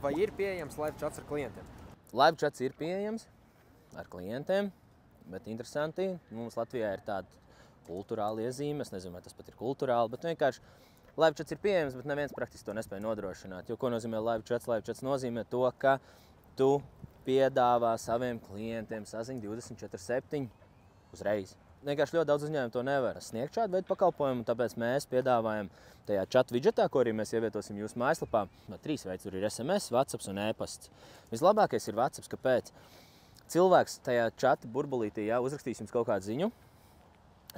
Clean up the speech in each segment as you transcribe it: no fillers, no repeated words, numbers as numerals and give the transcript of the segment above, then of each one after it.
Vai ir pieejams live chats ar klientiem? Live chats ir pieejams ar klientiem, bet interesanti, mums Latvijā ir tāda kulturāla iezīme, es nezinu, vai tas pat ir kulturāli, bet vienkārši live chats ir pieejams, bet neviens praktiski to nespēja nodrošināt. Jo ko nozīmē live chats? Live chats nozīmē to, ka tu piedāvā saviem klientiem saziņu 24/7 uzreiz. Vienkārši ļoti daudz uzņēmumu to nevar sniegt šādu veidu pakalpojumu, tāpēc mēs piedāvājam tajā chat widgetā, ko arī mēs ievietosim jūsu mājaslapā. 3 veidi, tur ir SMS, WhatsApp un e-pasts. Vislabākais ir WhatsApp, kāpēc? Cilvēks tajā chata burbulītī uzrakstīs jums kaut kādu ziņu.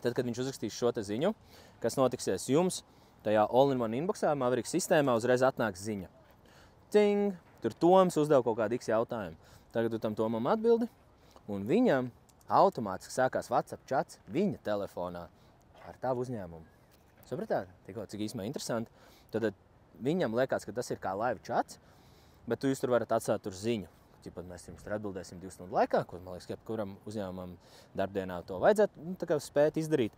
Tad, kad viņš uzrakstīs šo te ziņu, kas notiksies jums, tajā all-in-one inboxā, Mavericks sistēmā uzreiz atnāks ziņa. Ting! Tur Toms uzdev kaut kādu X jautājumu. Tagad tu tam Tomam atbildi, un viņam automātiski sākās WhatsApp chats viņa telefonā ar tavu uzņēmumu. Sapratāt? Tikko, cik īsumā interesanti. Tad viņam liekas, ka tas ir kā live chats, bet jūs tur varat atstāt tur ziņu. Ķipat mēs jums tur atbildēsim 2 stundu laikā, ko, man liekas, ka kuram uzņēmumam darbdienā to vajadzētu spēt izdarīt.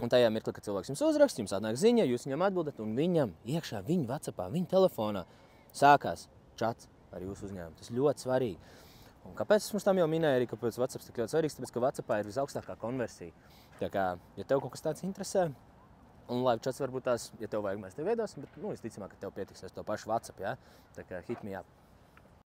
Un tajā mirklī, kad cilvēks jums uzraksta, jums atnāk ziņa, jūs viņam atbildat, un viņam iekšā viņa WhatsAppā, viņa telefonā sākās chats ar jūsu uzņēmumu. Tas ļoti svarīgi. Un kāpēc es mums tam jau minēju, arī kāpēc WhatsApp tik ļoti svarīgs? Tāpēc, ka WhatsAppā ir visaugstākā konversija. Tā kā, ja tev kaut kas tāds interesē, un live chats varbūt tās, ja tev vajag, mēs tev veidosim, bet, visticamāk, ka tev pietiksies to pašu WhatsApp, ja? Tā kā hit me up.